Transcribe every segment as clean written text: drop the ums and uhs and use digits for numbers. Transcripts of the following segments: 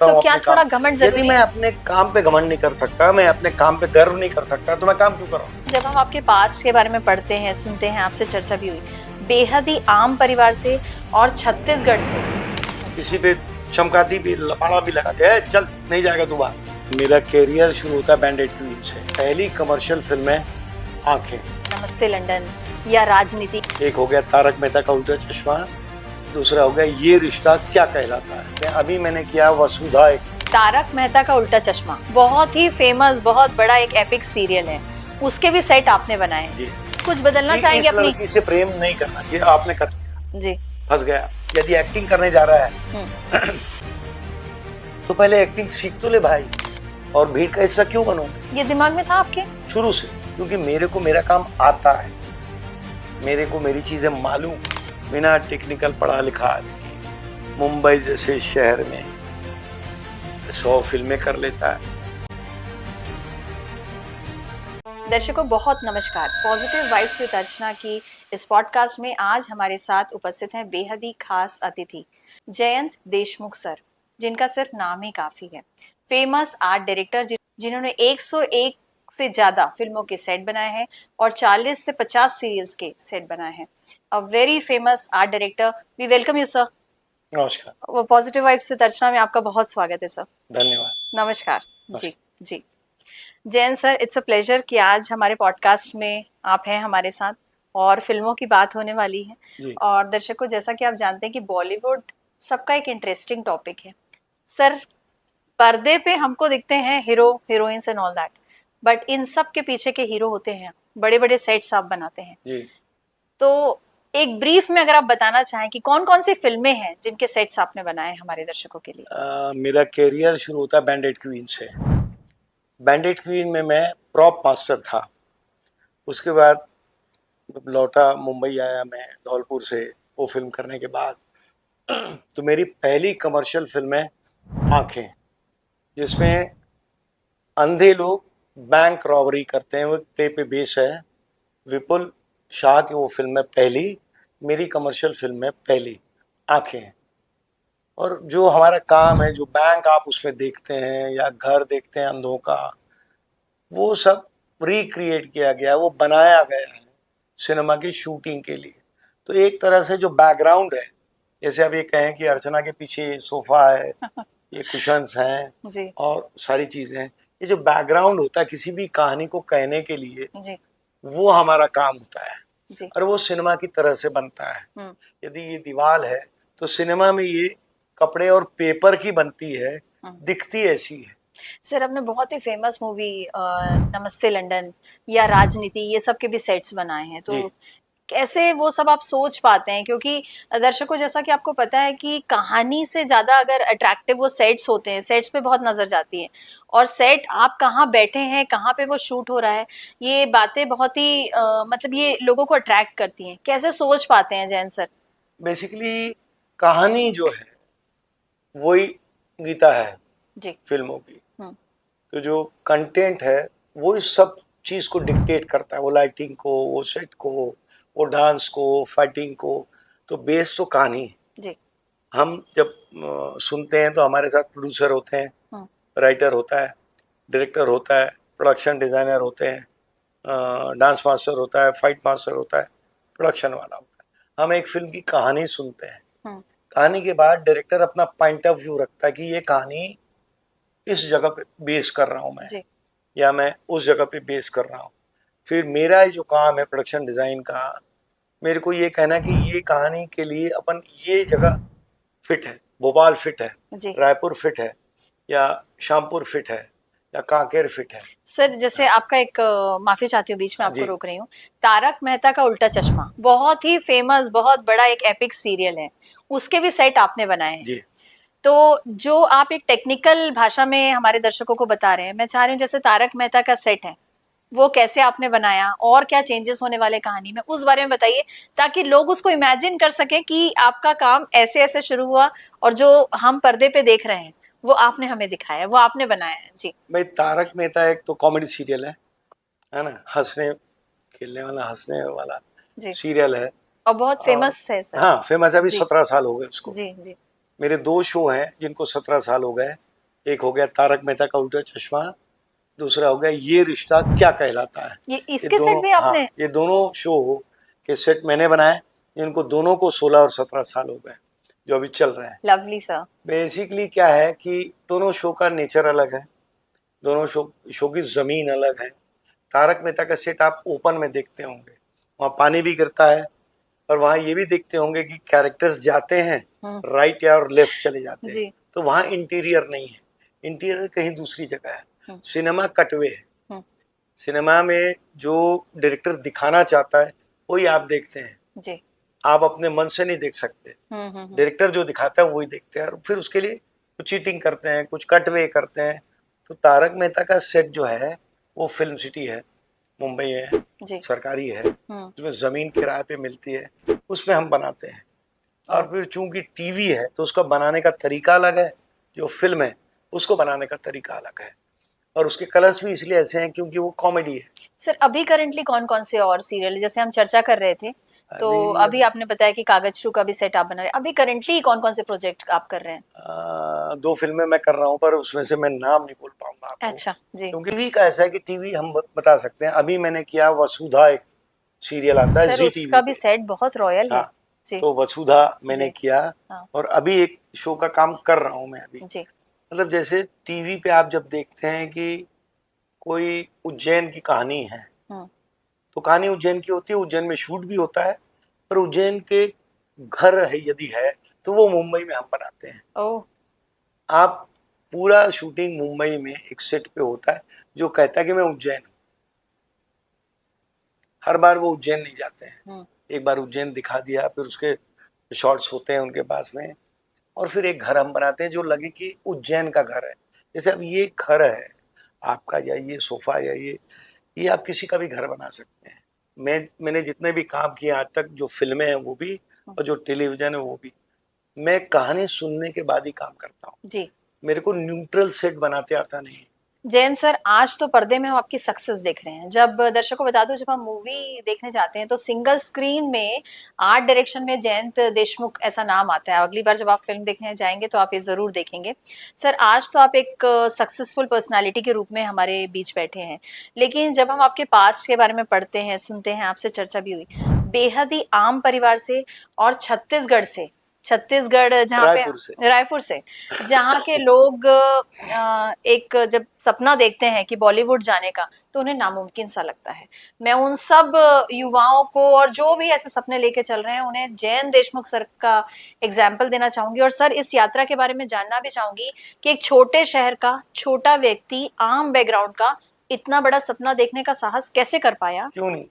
तो क्या अपने थोड़ा काम। घमंड यदि जरूरी मैं है? अपने काम पे घमंड नहीं कर सकता, मैं अपने काम पे गर्व नहीं कर सकता, तो मैं काम क्यों कर रहा हूँ? जब हम आपके पास्ट के बारे में पढ़ते हैं, सुनते हैं, आपसे चर्चा भी हुई, बेहद ही आम परिवार से और छत्तीसगढ़ से। किसी पे चमकाती भी लपाड़ा भी लगा दिया है, चल नहीं जाएगा तू बाहर। मेरा कैरियर शुरू होता है बैंडेड क्वीन से। पहली कमर्शियल फिल्म है आंखें। नमस्ते लंदन या राजनीति। एक हो गया तारक मेहता का उल्टा चश्मा, दूसरा हो गया ये रिश्ता क्या कहलाता है। अभी मैंने किया वसुधा। एक तारक मेहता का उल्टा चश्मा बहुत ही फेमस, बहुत बड़ा एक एपिक सीरियल है, उसके भी सेट आपने बनाए हैं। जी, कुछ बदलना कि चाहेंगे इस अपनी? लड़की से प्रेम नहीं करना चाहिए, आपने कर दिया, जी। फंस गया। यदि एक्टिंग करने जा रहा है तो पहले एक्टिंग सीख तो ले भाई, और भीड़ का हिस्सा क्यों बनो? ये दिमाग में था आपके? शुरू से, क्योंकि मेरे को मेरा काम आता है, मेरे को मेरी चीजें मालूम। बिना टेक्निकल पढ़ा लिखा आदमी मुंबई जैसे शहर में 100 फिल्में कर लेता है। दर्शकों बहुत नमस्कार। पॉजिटिव वाइब्स विद अर्चना की इस पॉडकास्ट में आज हमारे साथ उपस्थित हैं बेहद ही खास अतिथि जयंत देशमुख सर, जिनका सिर्फ नाम ही काफी है। फेमस आर्ट डायरेक्टर जिन्होंने 101 से ज्यादा फिल्मों के सेट बनाए हैं और 40 से 50 सीरियल्स के सेट बनाए हैं। A very famous art director, we welcome you sir. नमस्कार। पॉजिटिव वाइब्स विद अर्चना में आपका बहुत स्वागत है सर। धन्यवाद। नमस्कार। जी जी Jain sir, it's a pleasure कि आज हमारे पॉडकास्ट में आप हैं हमारे साथ और फिल्मों की बात होने वाली है। और दर्शकों, जैसा कि आप जानते हैं कि बॉलीवुड सबका एक इंटरेस्टिंग टॉपिक है सर। पर्दे पे हमको दिखते हैं hero heroines and all that, but in सब के पीछे के हीरो होते हैं, बड़े बड़े सेट्स आप बनाते हैं जी। तो एक ब्रीफ में अगर आप बताना चाहें कि कौन कौन सी फिल्में हैं जिनके सेट्स आपने बनाए हमारे दर्शकों के लिए। मेरा कैरियर शुरू होता है बैंडेड क्वीन से। बैंडेड क्वीन में मैं प्रॉप मास्टर था। उसके बाद लौटा, मुंबई आया मैं धौलपुर से वो फिल्म करने के बाद। तो मेरी पहली कमर्शियल फिल्म है आंखें, जिसमें अंधे लोग बैंक रॉबरी करते हैं। वो प्ले पे बेस है। विपुल शाह की वो फिल्म है पहली, मेरी कमर्शियल फिल्म है पहली आंखें। और जो हमारा काम है, जो बैंक आप उसमें देखते हैं या घर देखते हैं अंधों का, वो सब रिक्रिएट किया गया, वो बनाया गया है सिनेमा की शूटिंग के लिए। तो एक तरह से जो बैकग्राउंड है, जैसे आप ये कहें कि अर्चना के पीछे ये सोफा है, ये कुशन्स हैं जी और सारी चीजें हैं, ये जो बैकग्राउंड होता है किसी भी कहानी को कहने के लिए, जी वो हमारा काम होता है। जी। और वो सिनेमा की तरह से बनता है। यदि ये दीवार है तो सिनेमा में ये कपड़े और पेपर की बनती है, दिखती ऐसी है। सर, आपने बहुत ही फेमस मूवी नमस्ते लंदन या राजनीति, ये सब के भी सेट्स बनाए हैं, तो कैसे वो सब आप सोच पाते हैं? क्योंकि दर्शकों, जैसा कि आपको पता है कि कहानी से ज्यादा अगर अट्रैक्टिव वो सेट्स होते हैं, सेट्स पे बहुत नजर जाती है, और सेट आप कहाँ बैठे हैं, कहाँ पे वो शूट हो रहा है, ये बातें बहुत ही मतलब ये लोगों को अट्रैक्ट करती हैं। कैसे सोच पाते हैं जैन सर? बेसिकली कहानी जो है वही गीता है जी। फिल्मों की। तो जो कंटेंट है वो इस सब चीज को डिक्टेट करता है, वो लाइटिंग को, वो सेट को, वो डांस को, फाइटिंग को। तो बेस तो कहानी है। जी। हम जब सुनते हैं तो हमारे साथ प्रोड्यूसर होते हैं, राइटर होता है, डायरेक्टर होता है, प्रोडक्शन डिजाइनर होते हैं, डांस मास्टर होता है, फाइट मास्टर होता है, प्रोडक्शन वाला होता है। हम एक फिल्म की कहानी सुनते हैं। कहानी के बाद डायरेक्टर अपना पॉइंट ऑफ व्यू रखता है कि ये कहानी इस जगह पे बेस कर रहा हूँ मैं, या मैं उस जगह पे बेस कर रहा हूँ। फिर मेरा जो काम है प्रोडक्शन डिजाइन का, मेरे को ये कहना कि ये कहानी के लिए अपन ये जगह फिट है, भोपाल फिट है, रायपुर फिट है, या शामपुर फिट है, या कांकेर फिट है। सर, जैसे आपका एक माफी चाहती हूँ, बीच में आपको रोक रही हूँ, तारक मेहता का उल्टा चश्मा बहुत ही फेमस, बहुत बड़ा एक एपिक सीरियल है, उसके भी सेट आपने बनाए हैं। जी। तो जो आप एक टेक्निकल भाषा में हमारे दर्शकों को बता रहे हैं, मैं चाह रही हूँ जैसे तारक मेहता का सेट है, वो कैसे आपने बनाया और क्या चेंजेस होने वाले कहानी में, उस बारे में बताइए, ताकि लोग उसको इमेजिन कर सके कि आपका काम ऐसे ऐसे शुरू हुआ और जो हम पर्दे पे देख रहे हैं वो आपने हमें दिखाया, वो आपने बनाया है। जी भाई, तारक मेहता एक तो कॉमेडी सीरियल है ना, हंसने खेलने वाला, हंसने वाला सीरियल है, और बहुत फेमस है सर। हाँ फेमस है, अभी 17 साल हो गए उसको। जी जी। मेरे 2 शो हैं जिनको 17 साल हो गए। एक हो गया तारक मेहता का उल्टा चश्मा, दूसरा हो गया ये रिश्ता क्या कहलाता है। ये ये इसके दोनों, सेट भी हाँ, आपने? ये दोनों शो के सेट मैंने बनाए। इनको दोनों को 16 और 17 साल हो गए जो अभी चल रहे हैं। Lovely sir. बेसिकली क्या है कि दोनों शो का नेचर अलग है, दोनों शो की जमीन अलग है। तारक मेहता का सेट आप ओपन में देखते होंगे, वहाँ पानी भी गिरता है, और वहाँ ये भी देखते होंगे कि कैरेक्टर्स जाते हैं राइट या और लेफ्ट चले जाते हैं। जी। तो वहाँ इंटीरियर नहीं है, इंटीरियर कहीं दूसरी जगह है। सिनेमा कटवे है, सिनेमा में जो डायरेक्टर दिखाना चाहता है वही आप देखते हैं जी। आप अपने मन से नहीं देख सकते। डायरेक्टर जो दिखाता है वही देखते हैं, और फिर उसके लिए कुछ चीटिंग करते हैं, कुछ कटवे करते हैं। तो तारक मेहता का सेट जो है वो फिल्म सिटी है, मुंबई है, सरकारी है, उसमें जमीन किराए पे मिलती है, उसमें हम बनाते हैं। और फिर चूंकि टीवी है तो उसका बनाने का तरीका अलग है, जो फिल्म है उसको बनाने का तरीका अलग है, और उसके कलर्स भी इसलिए ऐसे हैं क्योंकि वो कॉमेडी है। सर अभी करंटली कौन कौन से और सीरियल, जैसे हम चर्चा कर रहे थे तो अभी आपने बताया कि कागज टू का भी सेट आप बना रहे हैं, अभी करंटली कौन कौन से प्रोजेक्ट आप कर रहे हैं? 2 फिल्में मैं कर रहा हूँ, पर उसमें से मैं नाम नहीं बोल पाऊंगा आपको। अच्छा जी। क्योंकि टीवी का ऐसा है कि टीवी हम बता सकते हैं। अभी मैंने किया वसुधा, एक सीरियल आता है सर जी उसका टीवी भी सेट बहुत रॉयल है। हाँ, जी। तो वसुधा मैंने जी। किया, हाँ। और अभी एक शो का काम कर रहा हूँ मैं अभी। जी। मतलब जैसे टीवी पे आप जब देखते हैं कि कोई उज्जैन की कहानी है, तो कहानी उज्जैन की होती है, उज्जैन में शूट भी होता है, पर उज्जैन के घर है यदि है तो वो मुंबई में हम बनाते हैं। ओह। आप पूरा शूटिंग मुंबई में एक सेट पे होता है, जो कहता है कि मैं उज्जैन हूँ। हर बार वो उज्जैन नहीं जाते हैं, एक बार उज्जैन दिखा दिया, फिर उसके शॉट्स होते हैं उनके पास में, और फिर एक घर हम बनाते हैं जो लगे कि उज्जैन का घर है। जैसे अब ये घर है आपका, या ये सोफा, या ये आप किसी का भी घर बना सकते हैं। मैंने जितने भी काम किए आज तक, जो फिल्में हैं वो भी और जो टेलीविजन है वो भी, मैं कहानी सुनने के बाद ही काम करता हूँ जी। मेरे को न्यूट्रल सेट बनाते आता नहीं। जैन सर आज तो पर्दे में हम आपकी सक्सेस देख रहे हैं। जब दर्शकों को बता दो, जब हम मूवी देखने जाते हैं तो सिंगल स्क्रीन में आर्ट डायरेक्शन में जयंत देशमुख ऐसा नाम आता है। अगली बार जब आप फिल्म देखने जाएंगे तो आप ये जरूर देखेंगे। सर आज तो आप एक सक्सेसफुल पर्सनालिटी के रूप में हमारे बीच बैठे हैं, लेकिन जब हम आपके पास्ट के बारे में पढ़ते हैं, सुनते हैं, आपसे चर्चा भी हुई, बेहद ही आम परिवार से और छत्तीसगढ़ जहाँ पे रायपुर से जहाँ के लोग एक जब सपना देखते हैं कि बॉलीवुड जाने का तो उन्हें नामुमकिन सा लगता है। मैं उन सब युवाओं को और जो भी ऐसे सपने लेके चल रहे हैं उन्हें जयंत देशमुख सर का एग्जाम्पल देना चाहूंगी। और सर इस यात्रा के बारे में जानना भी चाहूंगी कि एक छोटे शहर का छोटा व्यक्ति, आम बैकग्राउंड का, इतना बड़ा सपना देखने का साहस कैसे कर पाया? क्यों नहीं,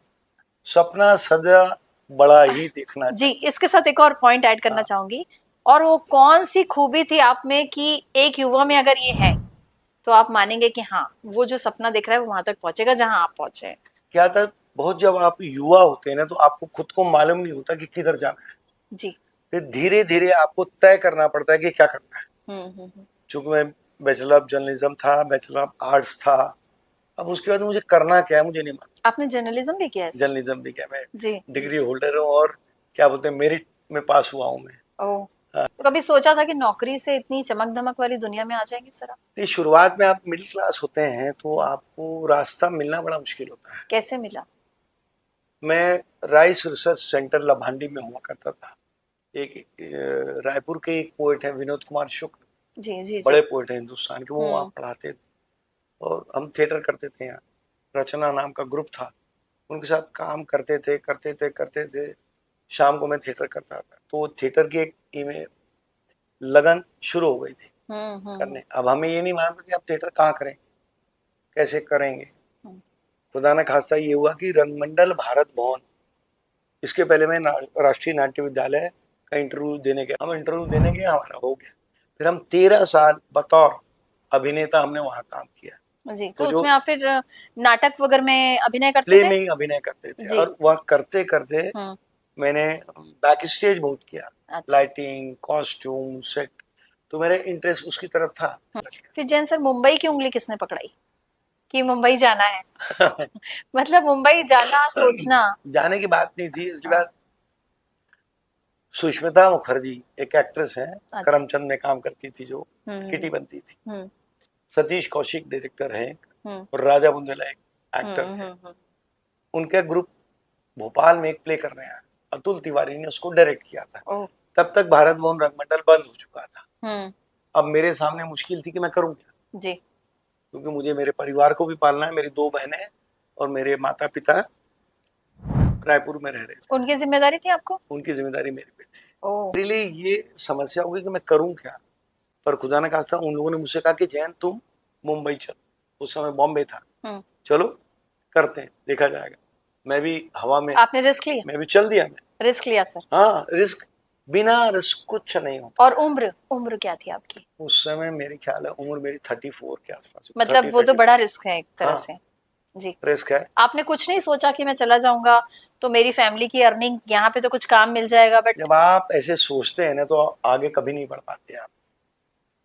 सपना सदा बड़ा ही देखना जी। इसके साथ एक और पॉइंट ऐड करना चाहूंगी, और वो कौन सी खूबी थी आप में कि एक युवा में अगर ये है तो आप मानेंगे कि हाँ वो जो सपना देख रहा है वो वहां तक पहुंचेगा जहां आप पहुंचे? क्या था, बहुत जब आप युवा होते हैं ना तो आपको खुद को मालूम नहीं होता कि किधर जाना है। जी। फिर धीरे धीरे आपको तय करना पड़ता है कि क्या करना है। चूंकि मैं बैचलर ऑफ जर्नलिज्म था, बैचलर ऑफ आर्ट्स था, अब उसके बाद मुझे करना क्या है मुझे नहीं मालूम। आपने जर्नलिज्म भी किया है? जर्नलिज्म भी किया, मैं जी। डिग्री होल्डर हूँ, और क्या बोलते हैं मेरिट में पास हुआ हूँ मैं। ओह। तो कभी सोचा था कि नौकरी से इतनी चमक धमक वाली दुनिया में आ जाएंगे सर आप? तो शुरुआत में आप मिडिल क्लास होते हैं तो आपको रास्ता मिलना बड़ा मुश्किल होता है। कैसे मिला? मैं राइस रिसर्च सेंटर लभांडी में हुआ करता था। एक रायपुर के एक पोएट है विनोद कुमार शुक्ल, जी जी बड़े जी। पोएट हैं हिंदुस्तान के, वो वहाँ पढ़ाते थे, और हम थिएटर करते थे यहाँ। रचना नाम का ग्रुप था, उनके साथ काम करते थे। शाम को मैं थिएटर करता था, तो थिएटर की एक लगन शुरू हो गई थी करने। अब हमें ये नहीं मालूम कि आप थिएटर कहाँ करें, कैसे करेंगे। खुदा न खास्ता ये हुआ कि रंगमंडल भारत भवन, इसके पहले मैं राष्ट्रीय नाट्य विद्यालय का इंटरव्यू देने गया। हम इंटरव्यू देने गए, हमारा हो गया। फिर हम 13 साल बतौर अभिनेता हमने वहाँ काम किया। जी। तो उसमें आप फिर नाटक वगैरह में अभिनय करते प्ले थे? में ही अभिनय करते थे, और वहाँ करते करते मैंने बैक स्टेज बहुत किया। अच्छा। लाइटिंग, कॉस्ट्यूम, सेट, तो मेरा इंटरेस्ट उसकी तरफ था। फिर जैन सर मुंबई की उंगली किसने पकड़ाई कि मुंबई जाना है? मतलब मुंबई जाना सोचना जाने की बात नहीं थी। इसके बाद सुष्मिता मुखर्जी एक एक्ट्रेस है, अच्छा। करमचंद में काम करती थी, जो किटी बनती थी, सतीश कौशिक डायरेक्टर हैं हम्म और राजा बुंदेला एक हम्म एक्टर थे। हम्म उनका ग्रुप भोपाल में एक प्ले करने आया, अतुल तिवारी ने उसको डायरेक्ट किया था। ओ तब तक भारत भवन रंगमंडल बंद हो चुका था। हम्म अब मेरे सामने मुश्किल थी कि मैं करूँ क्या, जी क्योंकि मुझे मेरे परिवार को भी पालना है। मेरी 2 बहनें हैं और मेरे माता पिता रायपुर में रह रहे थे, उनकी जिम्मेदारी थी आपको? उनकी जिम्मेदारी मेरे पे थी। ओ मेरे लिए ये समस्या हो गई कि मैं करूँ क्या। पर खुदा न खास्ता उन लोगों ने मुझसे कहा कि जैन तुम मुंबई चलो, उस समय बॉम्बे था, हम्म चलो करते हैं, देखा जाएगा। मैं भी हवा में, आपने रिस्क लिया? मैं भी चल दिया। मैं, रिस्क लिया सर। हाँ, रिस्क, बिना रिस्क कुछ नहीं होता। और उम्र उम्र क्या थी आपकी? उस समय मेरे ख्याल है उम्र मेरी 34 के आसपास, मतलब 30 वो तो 30। बड़ा रिस्क है एक तरह हाँ, से। जी। रिस्क है। आपने कुछ नहीं सोचा कि मैं चला जाऊंगा तो मेरी फैमिली की अर्निंग यहाँ पे तो कुछ काम मिल जाएगा, बट जब आप ऐसे सोचते हैं ना तो आगे कभी नहीं बढ़ पाते आप।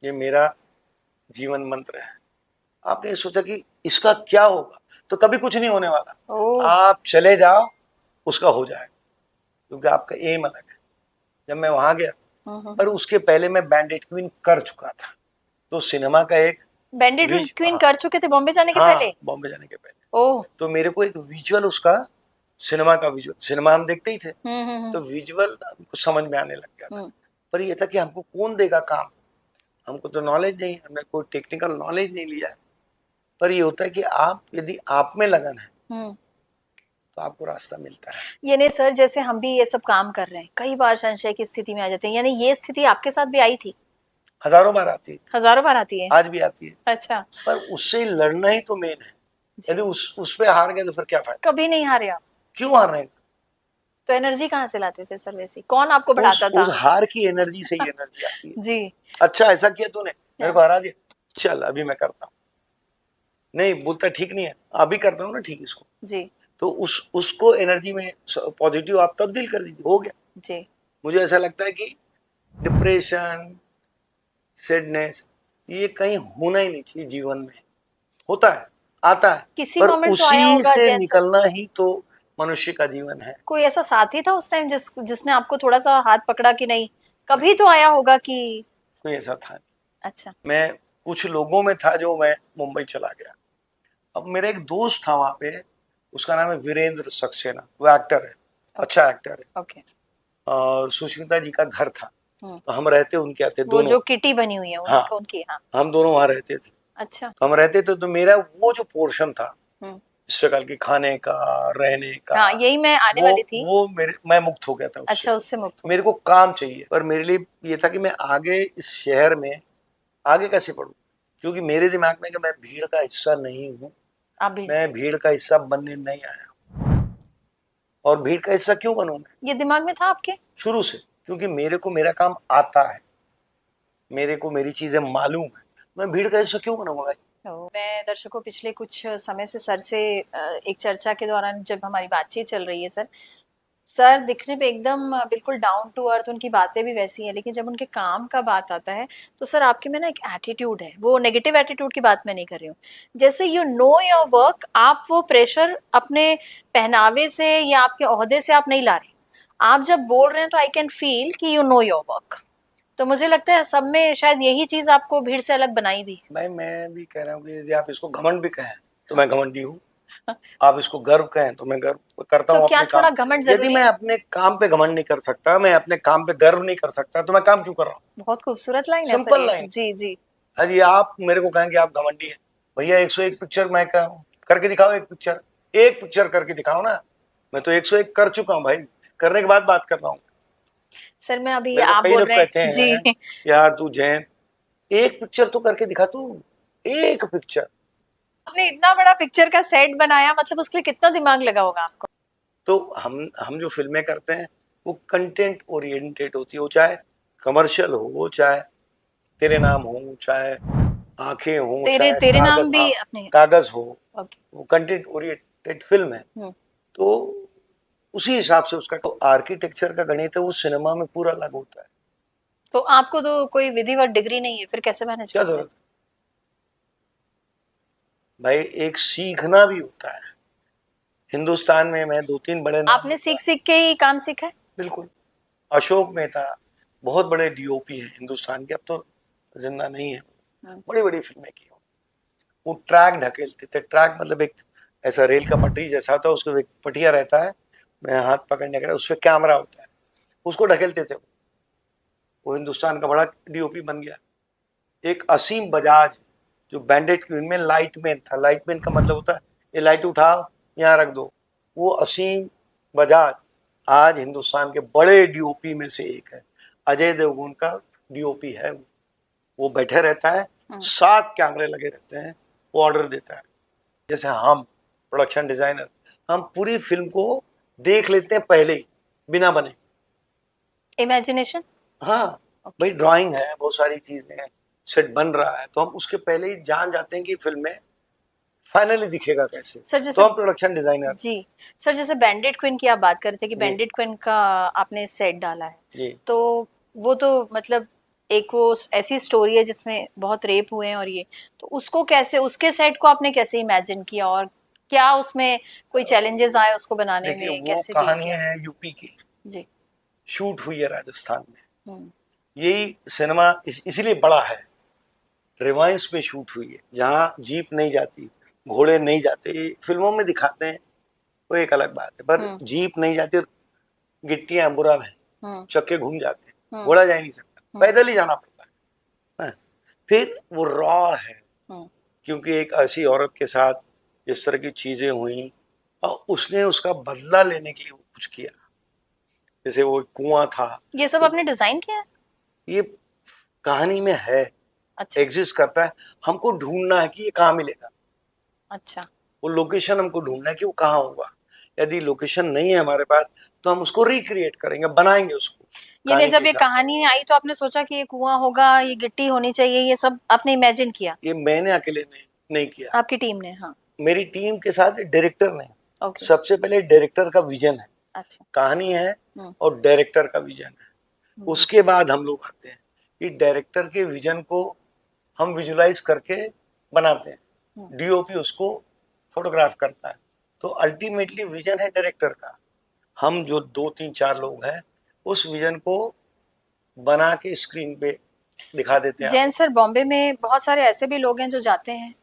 ये मेरा जीवन मंत्र है। आपने सोचा कि इसका क्या होगा, तो कभी कुछ नहीं होने वाला। ओ आप चले जाओ, उसका हो जाएगा, क्योंकि आपका एम अलग है। जब मैं वहां गया, पर उसके पहले मैं बैंडेड क्वीन कर चुका था, तो सिनेमा का एक बैंडिट क्वीन हाँ, कर चुके थे बॉम्बे जाने के हाँ, पहले? बॉम्बे जाने के पहले। ओह तो मेरे को एक विजुअल उसका, सिनेमा का विजुअल, सिनेमा हम देखते ही थे, हम्म। तो विजुअल हमको समझ में आने लग गया था। हम्म पर ये था कि हमको कौन देगा काम, हमको तो नॉलेज नहीं, हमने कोई टेक्निकल नॉलेज नहीं लिया है। पर ये होता है कि आप यदि आप में लगन है हम्म तो आपको रास्ता मिलता है। यानी सर जैसे हम भी ये सब काम कर रहे हैं, कई बार संशय की स्थिति में आ जाते हैं, यानी ये स्थिति आपके साथ भी आई थी? हजारों बार आती है, हजारों बार आती है? आज भी आती है। अच्छा। पर उससे लड़ना ही तो मेन है। जी। यदि उस पे हार गए तो फिर क्या फायदा, कभी नहीं हारे आप? क्यों हार रहे हैं। तो एनर्जी कहाँ से लाते थे सर वैसे, कौन आपको बढ़ाता उस था? हार की एनर्जी से ही एनर्जी आती है। जी। अच्छा ऐसा किया तूने, मेरे हाँ, को हरा दिया, चल अभी मैं करता हूँ। नहीं बोलता ठीक नहीं है, अभी करता हूँ ना ठीक इसको। जी तो उसको एनर्जी में पॉजिटिव आप तब्दील कर दीजिए, हो गया। जी। मुझे ऐसा लगता है कि डिप्रेशन, सैडनेस, ये कहीं होना ही नहीं चाहिए जीवन में। होता है, आता है, किसी पर मोमेंट तो आया उसी होगा से जैन सर, निकलना ही तो मनुष्य का जीवन है। कोई ऐसा साथी था उस टाइम जिसने आपको थोड़ा सा हाथ पकड़ा कि नहीं? कभी तो आया होगा कि कोई ऐसा था नहीं। अच्छा। मैं कुछ लोगों में था जो मैं मुंबई चला गया। अब मेरा एक दोस्त था वहां पे, उसका नाम है वीरेंद्र सक्सेना, वो एक्टर है, अच्छा एक्टर है। ओके। और सुष्मिता जी का घर था, हम्म तो हम रहते उनके आते वो दोनों। जो किटी बनी हुई है हाँ, उनकी, हाँ। हम दोनों वहां रहते थे। अच्छा। तो हम रहते थे, तो मेरा वो जो पोर्शन था हम्म स्ट्रगल की, खाने का, रहने का, हाँ यही मैं आने वो वाली थी। वो मेरे, मैं मुक्त हो गया था उससे। अच्छा, उससे मुक्त हो मेरे गए। को काम चाहिए, पर मेरे लिए ये था कि मैं आगे इस शहर में आगे कैसे बढ़ूं, क्योंकि मेरे दिमाग में कि मैं भीड़ का हिस्सा नहीं हूँ। आप भीड़ मैं से, भीड़ का हिस्सा बनने नहीं आया, और भीड़ का हिस्सा क्यों बनूं मैं, ये दिमाग में था आपके? शुरू से, क्योंकि मेरे को मेरा काम आता है, मेरे को मेरी चीजें मालूम है। मैं भीड़ का हिस्सा क्यों बनूंगा भाई। तो मैं दर्शकों पिछले कुछ समय से सर से एक चर्चा के दौरान जब हमारी बातचीत चल रही है सर, सर दिखने पे एकदम बिल्कुल डाउन टू अर्थ, उनकी बातें भी वैसी हैं, लेकिन जब उनके काम का बात आता है तो सर आपके में ना एक एटीट्यूड है, वो नेगेटिव एटीट्यूड की बात मैं नहीं कर रही हूँ। जैसे यू नो योर वर्क, आप वो प्रेशर अपने पहनावे से या आपके ओहदे से आप नहीं ला रहे। आप जब बोल रहे हैं तो आई कैन फील कि यू नो योर वर्क। तो मुझे लगता है सब में शायद यही चीज आपको भीड़ से अलग बनाई भी। भाई मैं भी कह रहा हूँ कि यदि आप इसको घमंड भी कहें तो मैं घमंडी हूँ, आप इसको गर्व कहें तो मैं गर्व करता तो हूँ क्या अपने काम। थोड़ा घमंड यदि जरूरी मैं है? अपने काम पे घमंड नहीं कर सकता, मैं अपने काम पे गर्व नहीं कर सकता, तो मैं काम क्यों कर रहा हूँ। बहुत खूबसूरत लाइन है सर सिंपल ये। लाइन। जी जी। अजी आप मेरे को कहें कि आप घमंडी हैं, भैया 101 पिक्चर मैं करके दिखाओ, एक पिक्चर करके दिखाओ ना। मैं तो 101 कर चुका हूँ भाई, करने के बाद बात कर रहा हूँ। सर मैं अभी मेरे को आप कई बोल लोग रहे कहते हैं हैं जी। यार तू जैन, एक पिक्चर तो करके दिखा तू, एक पिक्चर। आपने इतना बड़ा पिक्चर का सेट बनाया, मतलब उसके लिए कितना दिमाग लगा होगा आपको? तो हम जो फिल्में करते हैं वो कंटेंट ओरिएंटेड होती है, वो चाहे कमर्शियल हो, वो चाहे तेरे नाम हो, चाहे आंखें हो, तेरे चाहे तेरे कागज, नाम भी हाँ, अपने। कागज हो, ओके। वो कंटेंट ओरिएंटेड फिल्म है। हम्म तो उसी हिसाब से उसका तो आर्किटेक्चर का गणित है, वो सिनेमा में पूरा लागू होता है। तो आपको तो कोई विधिवत डिग्री नहीं है, फिर कैसे मैनेज क्या करते हैं? जरूरत है भाई, एक सीखना भी होता है। हिंदुस्तान में मैं 2-3 बड़े नाम आपने लूंगा। सीख सीख के ही काम सीखा है? बिल्कुल। अशोक मेहता बहुत बड़े डीओपी हैं हिंदुस्तान के, अब तो जिंदा नहीं है, हम्म बड़ी बड़ी फिल्में की। वो ट्रैक ढकेलते थे। ट्रैक मतलब एक ऐसा रेल का पटरी जैसा होता है, उसको एक पटिया रहता है, मैं हाथ पकड़ने का, उसमें कैमरा होता है, उसको ढकेलते थे। वो हिंदुस्तान का बड़ा डीओपी बन गया। एक असीम बजाज जो बैंडेड क्वीन में लाइटमैन था, लाइटमैन का मतलब होता है ये लाइट उठाओ यहाँ रख दो, वो असीम बजाज आज हिंदुस्तान के बड़े डीओपी में से एक है। अजय देवगन का डीओपी है वो बैठे रहता है, 7 कैमरे लगे रहते हैं, वो ऑर्डर देता है। जैसे हम प्रोडक्शन डिजाइनर, हम पूरी फिल्म को देख लेते हैं पहले ही बिना बने। इमेजिनेशन। हाँ भाई, ड्राइंग है, बहुत सारी चीजें हैं, सेट बन रहा है, तो हम उसके पहले ही जान जाते हैं कि फिल्म में फाइनली दिखेगा कैसे। सर तो जैसे हम प्रोडक्शन डिजाइनर जी सर, जैसे बैंडेड क्वीन की आप बात कर रहे थे कि जी बैंडेड क्वीन का आपने सेट डाला है, जी तो वो तो मतलब एक वो ऐसी स्टोरी है जिसमें बहुत रेप हुए हैं, और ये तो उसको कैसे, उसके सेट को आपने कैसे इमेजिन किया, और क्या उसमें कोई चैलेंजेस आए उसको बनाने देखिए, में, वो कैसे डील कहानी किया? है यूपी की, जी। शूट हुई है राजस्थान में। हम्म। यही सिनेमा इसीलिए बड़ा है, रिवाइंस में शूट हुई है, जहाँ जीप नहीं जाती, घोड़े नहीं जाते, फिल्मों में दिखाते हैं वो एक अलग बात है, पर जीप नहीं जाती, गिट्टियां बुरा है, चक्के घूम जाते हैं, घोड़ा जा ही नहीं सकता, पैदल ही जाना पड़ता है। फिर वो रॉ है, क्योंकि एक ऐसी औरत के साथ जिस तरह की चीजें हुई और उसने उसका बदला लेने के लिए कुछ किया, जैसे वो कुआं था। ये सब तो आपने डिजाइन किया है? ये कहानी में है, अच्छा। एग्जिस्ट करता है, हमको ढूंढना है कि ये कहाँ मिलेगा। अच्छा। वो लोकेशन हमको ढूंढना है कि वो कहाँ होगा। यदि लोकेशन नहीं है हमारे पास तो हम उसको रिक्रिएट करेंगे, बनाएंगे उसको यानी कहानी के जब ये हिसाब से। कहानी आई तो आपने सोचा कि ये कुआं होगा, ये गिट्टी होनी चाहिए, ये सब आपने इमेजिन किया? ये मैंने अकेले नहीं किया, आपकी टीम ने? हाँ। मेरी टीम के साथ डायरेक्टर ने। ओके। सबसे पहले डायरेक्टर का विजन है, अच्छा। कहानी है और डायरेक्टर का विजन है, उसके बाद हम लोग आते हैं कि डायरेक्टर के विजन को हम विजुलाइज करके बनाते हैं, डीओपी उसको फोटोग्राफ करता है। तो अल्टीमेटली विजन है डायरेक्टर का, हम जो 2 3 4 लोग हैं उस विजन को बना के स्क्रीन पे दिखा देते हैं जैन आपको। सर, बॉम्बे में बहुत सारे ऐसे भी लोग हैं जो जाते हैं,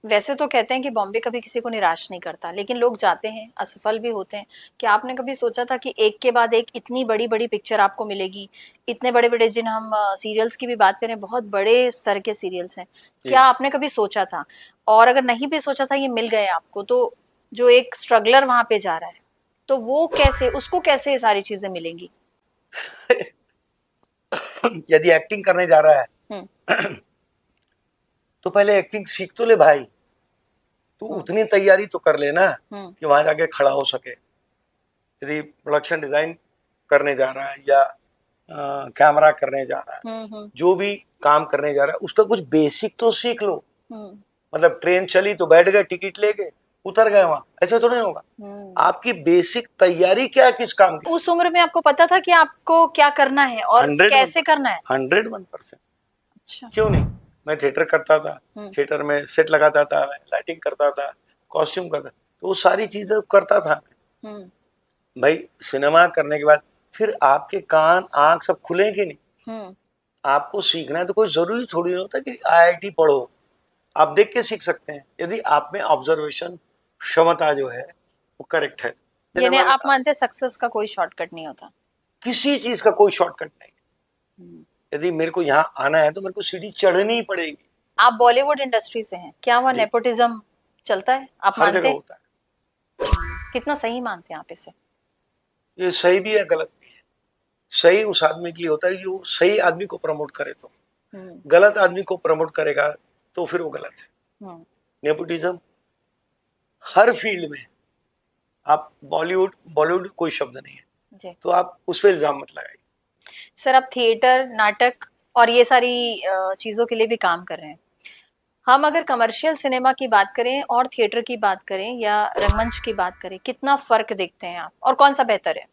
वैसे तो कहते हैं कि बॉम्बे कभी किसी को निराश नहीं करता, लेकिन लोग जाते हैं, असफल भी होते हैं। क्या आपने कभी सोचा था कि एक के बाद एक इतनी बड़ी बड़ी पिक्चर आपको मिलेगी, इतने बड़े बड़े, जिन हम सीरियल्स की भी बात करें, बहुत बड़े स्तर के सीरियल्स हैं, क्या आपने कभी सोचा था? और अगर नहीं भी सोचा था, ये मिल गए आपको, तो जो एक स्ट्रगलर वहां पे जा रहा है, तो वो कैसे, उसको कैसे ये सारी चीजें मिलेंगी? यदि एक्टिंग करने जा रहा है तो पहले एक्टिंग सीख तो ले भाई, तू उतनी तैयारी तो कर लेना कि वहां जाके खड़ा हो सके। यदि प्रोडक्शन डिजाइन करने जा रहा है या कैमरा करने जा रहा है, जो भी काम करने जा रहा है, उसका कुछ बेसिक तो सीख लो। मतलब ट्रेन चली तो बैठ गए, टिकट ले गए, उतर गए, वहां ऐसा थोड़ी नहीं होगा। आपकी बेसिक तैयारी क्या है, किस काम की। उस उम्र में आपको पता था कि आपको क्या करना है और 101 कैसे करना है? 101%। अच्छा। क्यों नहीं, मैं थिएटर करता था, थिएटर में सेट लगाता था, लाइटिंग करता था, कॉस्ट्यूम करता, तो वो सारी चीजें करता था। भाई सिनेमा करने के बाद फिर आपके कान आंख सब खुलेंगे नहीं। आपको सीखना है तो कोई जरूरी थोड़ी नहीं होता कि आईआईटी पढ़ो, आप देख के सीख सकते हैं, यदि आप में ऑब्जर्वेशन क्षमता जो है वो करेक्ट है। यानी आप मानते हैं सक्सेस का कोई शॉर्टकट नहीं होता? किसी चीज का कोई शॉर्टकट नहीं। यदि मेरे को यहाँ आना है तो मेरे को सीढ़ी चढ़नी पड़ेगी। आप बॉलीवुड इंडस्ट्री से हैं, क्या वहाँ नेपोटिज्म चलता है, आप हर मानते जगह हैं? होता है। कितना सही मानते हैं आप इसे? ये सही भी है, गलत भी है। सही उस आदमी के लिए होता है जो सही आदमी को प्रमोट करे, तो गलत आदमी को प्रमोट करेगा तो फिर वो गलत है। नेपोटिज्म हर फील्ड में, आप बॉलीवुड कोई शब्द नहीं है तो आप उस पर इल्जाम मत लगाइए। सर, आप थिएटर, नाटक और ये सारी चीजों के लिए भी काम कर रहे हैं। हम अगर कमर्शियल सिनेमा की बात करें और थिएटर की बात करें या रंगमंच की बात करें, कितना फर्क देखते हैं आप, और कौन सा बेहतर है?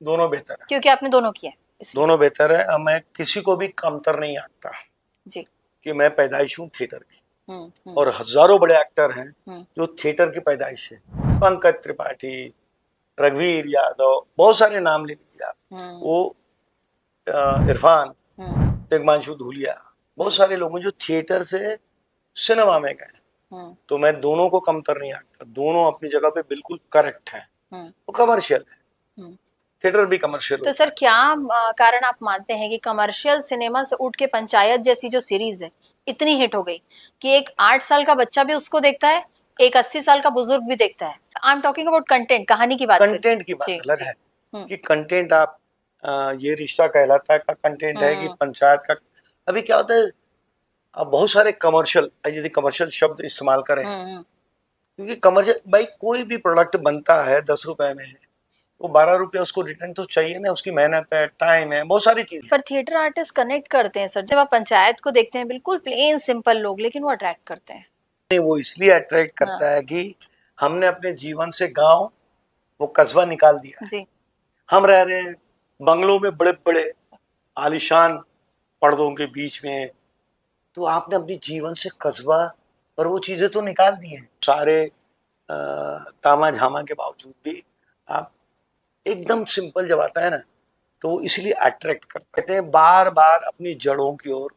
दोनों बेहतर है, क्योंकि आपने दोनों किया है इसलिए। दोनों बेहतर है। मैं किसी को भी कमतर नहीं आंकता जी। कि मैं पैदाइश हूँ थिएटर की, और हजारों बड़े एक्टर हैं जो थिएटर की पैदाइश है। पंकज त्रिपाठी, रघुवीर यादव, बहुत सारे नाम ले लीजिए आप, वो इरफान, हिमांशु धूलिया, बहुत सारे लोग जो थिएटर से सिनेमा में गए। तो मैं दोनों को कमतर नहीं आंकता, दोनों अपनी जगह पे बिल्कुल करेक्ट है। वो कमर्शियल है, थिएटर भी कमर्शियल तो सर क्या कारण आप मानते हैं कि कमर्शियल सिनेमा से उठ के पंचायत जैसी जो सीरीज है इतनी हिट हो गई कि एक 8 साल का बच्चा भी उसको देखता है, एक 80 साल का बुजुर्ग भी देखता है? I am talking about content, कहानी की बात कर रही हूँ। कंटेंट की बात अलग है कि कंटेंट आप ये रिश्ता कहलाता है का कंटेंट है कि पंचायत का। अभी क्या होता है, अब बहुत सारे कमर्शियल, यदि कमर्शियल शब्द इस्तेमाल करें, क्योंकि कमर्शियल भाई कोई भी प्रोडक्ट बनता है 10 रुपए में, वो 12 रुपए उसको रिटर्न तो चाहिए ना, उसकी मेहनत है, टाइम है, बहुत सारी चीजें। पर थिएटर आर्टिस्ट कनेक्ट करते हैं सर, जब आप पंचायत को देखते हैं बिल्कुल प्लेन सिंपल लोग, लेकिन वो अट्रैक्ट करते हैं। नहीं, वो इसलिए अट्रैक्ट करता है कि हमने अपने जीवन से गांव, वो कस्बा निकाल दिया है जी। हम रह रहे हैं बंगलों में, बड़े बड़े आलीशान पर्दों के बीच में, तो आपने अपनी जीवन से कस्बा और वो चीजें तो निकाल दी हैं। सारे तामा झामा के बावजूद भी आप एकदम सिंपल जब आता है ना, तो वो इसलिए अट्रैक्ट करते हैं। बार बार अपनी जड़ों की ओर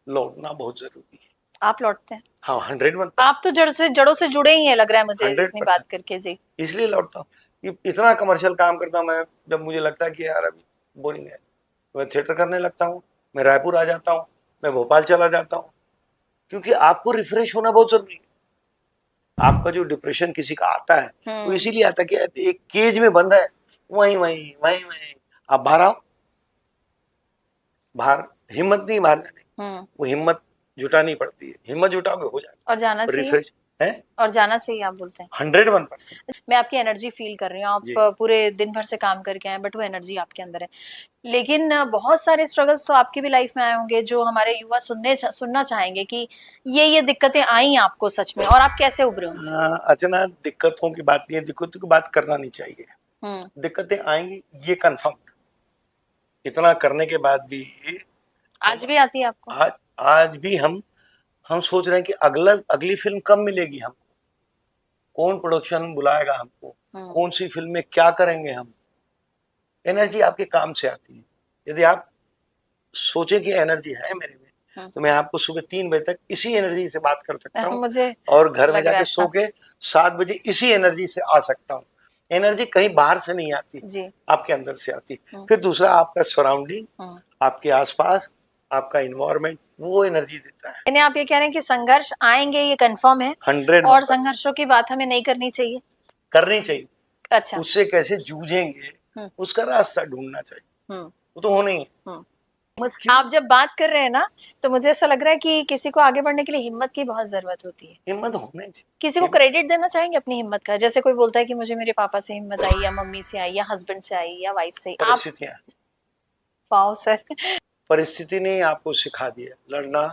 लौटना बहुत जरूरी है। आप लौटते हैं? हाँ, 100%। आप तो जड़ों से जुड़े ही हैं लग रहा है मुझे इतनी 100%। बात करके। जी। इसलिए लौटता हूँ कि इतना कमर्शियल काम करता हूँ मैं, जब मुझे लगता है कि यार अभी बोरिंग है, मैं थिएटर करने लगता हूँ, मैं रायपुर आ जाता हूँ, मैं भोपाल चला जाता हूँ, क्योंकि आपको रिफ्रेश होना बहुत जरूरी है। आपका जो डिप्रेशन किसी का आता है वो इसीलिए आता है कि एक केज में बंद है, वहीं वहीं वहीं वहीं। आप बाहर आओ, बाहर हिम्मत नहीं बाहर जाने, वो हिम्मत जुटानी पड़ती है, हिम्मत जुटाओगे हो जाएगा और जाना चाहिए। रिफ्रेश है और जाना चाहिए आप बोलते हैं? 101%। मैं आपकी एनर्जी फील कर रही हूँ, आप पूरे दिन भर से काम करके आए, बट वो एनर्जी आपके अंदर है। लेकिन बहुत सारे स्ट्रगल्स तो आपकी भी लाइफ में आए होंगे जो हमारे युवा सुनना चाहेंगे कि ये दिक्कतें आई आपको सच में, और आप कैसे उभरे उनसे? अचानक दिक्कतों की बात नहीं है, दिक्कतों की बात करना नहीं चाहिए। दिक्कतें आएंगी ये कंफर्म, इतना करने के बाद भी आज भी आती है आपको? आज भी हम सोच रहे हैं कि अगली फिल्म कब मिलेगी हमको, कौन प्रोडक्शन बुलाएगा हमको, कौन सी फिल्म में क्या करेंगे हम। एनर्जी आपके काम से आती है। यदि आप सोचे कि एनर्जी है मेरे में, तो मैं आपको सुबह 3 बजे तक इसी एनर्जी से बात कर सकता हूँ, और घर में जाके सो के 7 बजे इसी एनर्जी से आ सकता हूँ। एनर्जी कहीं बाहर से नहीं आती, आपके अंदर से आती। फिर दूसरा आपका सराउंडिंग, आपके आसपास आपका इन्वायरमेंट, वो एनर्जी देता है। यानी आप ये कह रहे हैं कि संघर्ष आएंगे, ये कंफर्म है, 100। और संघर्षों की बात हमें नहीं करनी चाहिए, करनी चाहिए। अच्छा। उससे कैसे जूझेंगे उसका रास्ता ढूंढना चाहिए, वो तो होना ही है। आप जब बात कर रहे हैं ना, तो मुझे ऐसा लग रहा है कि किसी को आगे बढ़ने के लिए हिम्मत की बहुत जरूरत होती है। हिम्मत होनी चाहिए। किसी को क्रेडिट देना चाहेंगे अपनी हिम्मत का? जैसे कोई बोलता है कि मुझे मेरे पापा से हिम्मत आई, या मम्मी से आई, या हस्बैंड से आई, या वाइफ से। परिस्थितियां, वाओ सर। परिस्थिति ने आपको सिखा दिया लड़ना,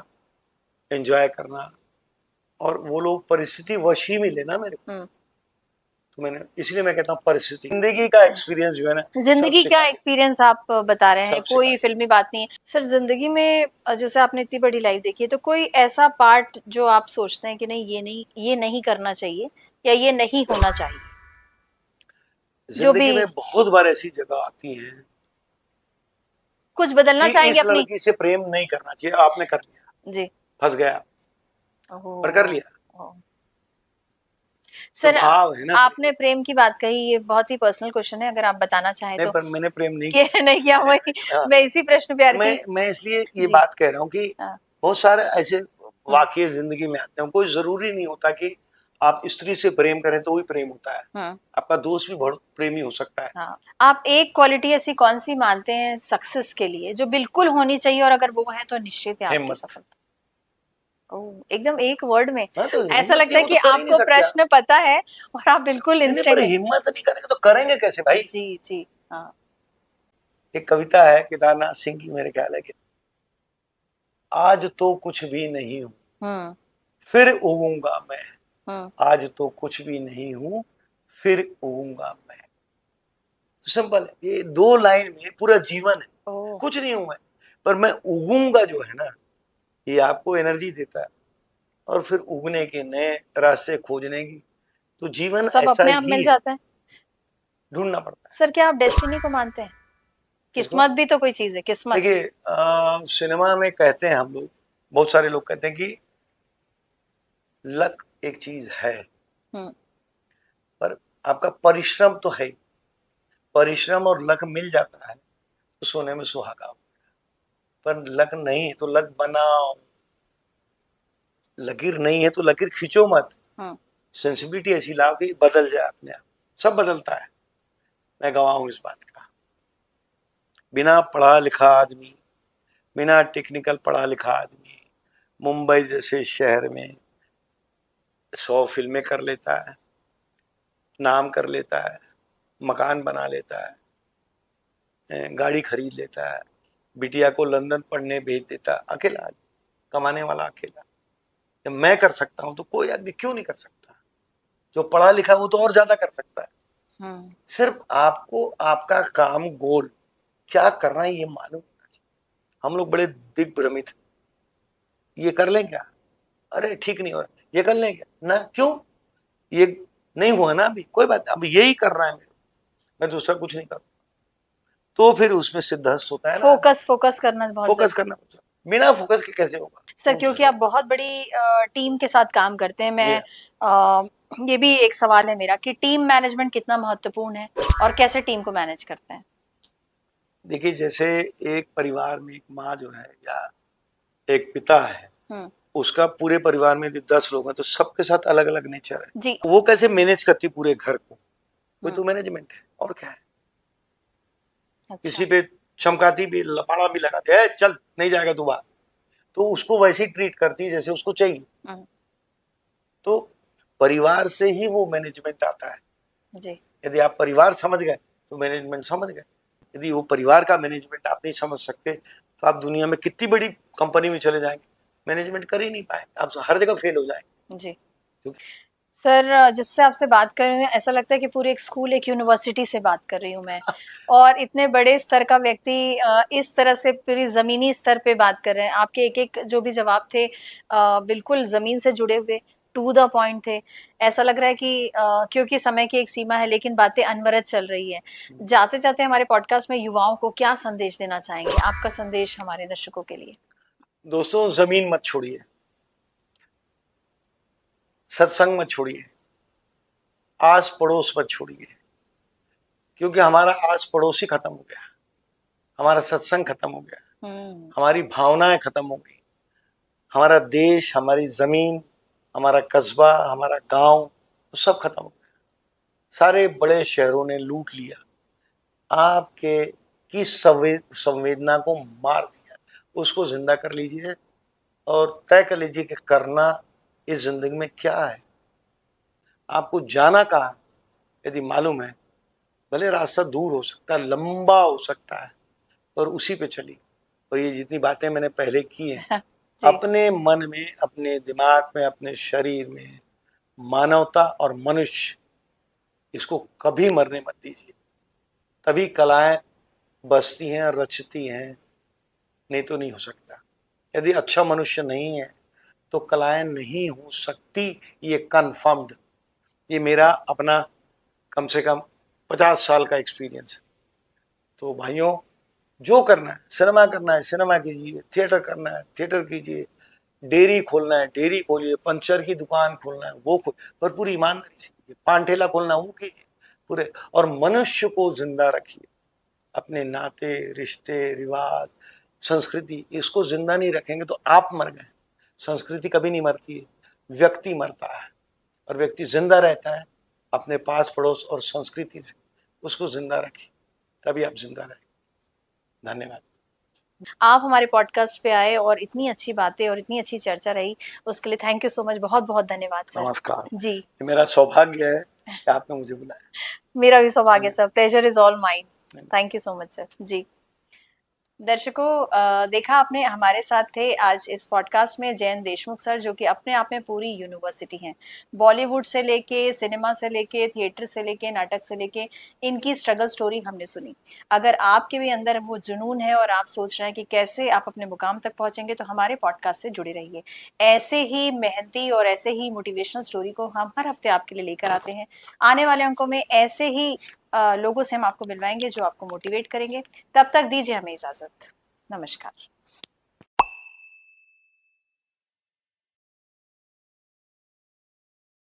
एंजॉय करना, और वो लोग परिस्थिति वश ही मिले ना मेरे को। तो मैंने, इसलिए मैं कहता हूँ परिस्थिति, जिंदगी का एक्सपीरियंस जो है ना, जिंदगी का एक्सपीरियंस आप बता रहे हैं, कोई फिल्मी बात नहीं है सर। जिंदगी में जैसे आपने इतनी बड़ी लाइफ देखी है, तो कोई ऐसा पार्ट जो आप सोचते हैं कि नहीं, ये नहीं करना चाहिए, या ये नहीं होना चाहिए? जिंदगी में बहुत बार ऐसी जगह आती है कुछ बदलना चाहेंगे इस अपनी? लड़की से प्रेम नहीं करना चाहिए, आपने कर लिया जी, फंस गया, पर कर लिया। सर तो आपने प्रेम की बात कही, ये बहुत ही पर्सनल क्वेश्चन है, अगर आप बताना चाहें तो। पर मैंने प्रेम नहीं किया। नहीं किया, वही मैं इसी प्रश्न पे आ रही थी। मैं इसलिए ये बात कह रहा हूँ कि बहुत सारे ऐसे वाकये जिंदगी में आते हैं, कोई जरूरी नहीं होता कि आप स्त्री से प्रेम करें तो वही प्रेम होता है। आपका दोस्त भी बहुत प्रेमी हो सकता है। आप एक क्वालिटी ऐसी कौन सी मानते हैं सक्सेस के लिए जो बिल्कुल होनी चाहिए, और अगर वो है तो निश्चित है आपकी सफलता? एकदम एक वर्ड में। तो ऐसा लगता है कि आपको प्रश्न पता है और आप बिल्कुल इंस्टेंट। हिम्मत नहीं करेंगे तो करेंगे कैसे भाई? जी जी हाँ। एक कविता है केदारनाथ सिंह की, मेरे ख्याल है कि आज तो कुछ भी नहीं हूँ फिर उगूंगा मैं, आज तो कुछ भी नहीं हूँ फिर उगूंगा मैं। तो सिंपल है, ये 2 लाइन में पूरा जीवन है। कुछ नहीं हूं मैं, पर मैं उगूंगा जो है ना, ये आपको एनर्जी देता है, और फिर उगने के नए रास्ते खोजने की। तो जीवन सब ऐसा अपने आप मिल जाता है, ढूंढना पड़ता है। सर क्या आप डेस्टिनी को मानते हैं? किस्मत भी तो कोई चीज है, किस्मत। देखिए सिनेमा में कहते हैं हम लोग, बहुत सारे लोग कहते हैं कि लक एक चीज है, हम्म। पर आपका परिश्रम तो है, परिश्रम और लक मिल जाता है तो सोने में सुहागा हो। पर लक नहीं है तो लक बनाओ, लकीर नहीं है तो लकीर खींचो मत। हम्म। सेंसिबिलिटी ऐसी लाओ कि बदल जाए अपने आप। सब बदलता है, मैं गवाह हूं इस बात का। बिना पढ़ा लिखा आदमी, बिना टेक्निकल पढ़ा लिखा आदमी मुंबई जैसे शहर में 100 फिल्में कर लेता है, नाम कर लेता है, मकान बना लेता है, गाड़ी खरीद लेता है, बिटिया को लंदन पढ़ने भेज देता है, अकेला आदमी, कमाने वाला अकेला। जब मैं कर सकता हूं तो कोई आदमी क्यों नहीं कर सकता? जो पढ़ा लिखा वो तो और ज्यादा कर सकता है। हम्म। सिर्फ आपको आपका काम, गोल क्या करना है ये मालूम होना चाहिए। हम लोग बड़े दिग्भ्रमित, ये कर लें क्या, अरे ठीक नहीं हो रहा, ये कर लें क्या ना, क्यों, ये नहीं हुआ ना अभी, कोई बात, अब यही करना है मेरे, मैं दूसरा कुछ नहीं कर, तो फिर उसमें सिद्धहस्त होता है ना। फोकस करना बहुत फोकस जरूरी करना, बिना फोकस के कैसे होगा? सर, क्योंकि आप बहुत बड़ी टीम के साथ काम करते हैं। जी मैं ये भी एक सवाल है मेरा कि टीम मैनेजमेंट कितना महत्वपूर्ण है और कैसे टीम को मैनेज करते हैं? देखिए, जैसे एक परिवार में एक माँ जो है या एक पिता है, हम्म। उसका पूरे परिवार में यदि 10 लोग हैं तो सबके साथ अलग अलग नेचर है। जी। वो कैसे मैनेज करती पूरे घर को, कोई तो हम्म। मैनेजमेंट है, और क्या है। अच्छा। किसी पे चमकाती भी, लपाड़ा भी लगा दे, चल नहीं जाएगा तू बाहर, तो उसको वैसे ही ट्रीट करती है जैसे उसको चाहिए। हम्म। तो परिवार से ही वो मैनेजमेंट आता है। जी। यदि आप परिवार समझ गए तो मैनेजमेंट समझ गए। यदि वो परिवार का मैनेजमेंट आप नहीं समझ सकते तो आप दुनिया में कितनी बड़ी कंपनी में चले जाएंगे, मैनेजमेंट कर ही नहीं पाएंगे, आप हर जगह फेल हो जाएंगे। जी। क्योंकि सर, जब से आपसे बात कर रही हूँ ऐसा लगता है कि पूरे एक स्कूल, एक यूनिवर्सिटी से बात कर रही हूँ मैं। और इतने बड़े स्तर का व्यक्ति इस तरह से पूरी जमीनी स्तर पे बात कर रहे हैं। आपके एक एक जो भी जवाब थे बिल्कुल जमीन से जुड़े हुए, टू द पॉइंट थे। ऐसा लग रहा है कि क्योंकि समय की एक सीमा है लेकिन बातें अनवरत चल रही है। जाते जाते हमारे पॉडकास्ट में युवाओं को क्या संदेश देना चाहेंगे? आपका संदेश हमारे दर्शकों के लिए। दोस्तों, जमीन मत छोड़िए, सत्संग मत छोड़िए, आस पड़ोस मत छोड़िए, क्योंकि हमारा आस पड़ोस ही खत्म हो गया, हमारा सत्संग खत्म हो गया, हम्म। हमारी भावनाएं खत्म हो गई, हमारा देश, हमारी जमीन, हमारा कस्बा, हमारा गांव, सब खत्म हो गया। सारे बड़े शहरों ने लूट लिया, आपके की संवेदना को मार दिया। उसको जिंदा कर लीजिए और तय कर लीजिए कि करना इस जिंदगी में क्या है, आपको जाना कहाँ। यदि मालूम है, भले रास्ता दूर हो सकता है, लंबा हो सकता है, पर उसी पे चलिए। और ये जितनी बातें मैंने पहले की हैं, जी। अपने मन में, अपने दिमाग में, अपने शरीर में मानवता और मनुष्य, इसको कभी मरने मत दीजिए। तभी कलाएं बसती हैं, रचती हैं, नहीं तो नहीं हो सकता। यदि अच्छा मनुष्य नहीं है तो कलाएं नहीं हो सकती, ये कन्फर्म्ड। ये मेरा अपना कम से कम 50 साल का एक्सपीरियंस है। तो भाइयों, जो करना है, सिनेमा करना है सिनेमा कीजिए, थिएटर करना है थिएटर कीजिए, डेयरी खोलना है डेयरी खोलिए, पंचर की दुकान खोलना है वो खोल, पर पूरी ईमानदारी से कीजिए। पान ठेला खोलना है वो कीजिए पूरे, और मनुष्य को जिंदा रखिए। अपने नाते, रिश्ते, रिवाज, संस्कृति, इसको जिंदा नहीं रखेंगे तो आप मर गए। संस्कृति कभी नहीं मरती है, व्यक्ति मरता है, और व्यक्ति जिंदा रहता है अपने पास पड़ोस और संस्कृति से। उसको जिंदा रखिए, तभी आप जिंदा रहें। धन्यवाद। आप हमारे पॉडकास्ट पे आए और इतनी अच्छी बातें और इतनी अच्छी चर्चा रही, उसके लिए थैंक यू सो मच। बहुत बहुत धन्यवाद सर। नमस्कार। जी। ये मेरा सौभाग्य है कि आपने मुझे बुलाया। मेरा भी सौभाग्य sir. Pleasure is all mine. Thank you so much sir. जी। दर्शकों, देखा आपने, हमारे साथ थे आज इस पॉडकास्ट में जयंत देशमुख सर, जो कि अपने आप में पूरी यूनिवर्सिटी हैं। बॉलीवुड से लेके, सिनेमा से लेके, थिएटर से लेके, नाटक से लेके, इनकी स्ट्रगल स्टोरी हमने सुनी। अगर आपके भी अंदर वो जुनून है और आप सोच रहे हैं कि कैसे आप अपने मुकाम तक पहुंचेंगे, तो हमारे पॉडकास्ट से जुड़े रहिए। ऐसे ही मेहनती और ऐसे ही मोटिवेशनल स्टोरी को हम हर हफ्ते आपके लिए लेकर आते हैं। आने वाले अंकों में ऐसे ही लोगों से हम आपको मिलवाएंगे जो आपको मोटिवेट करेंगे। तब तक दीजिए हमें इजाजत। नमस्कार।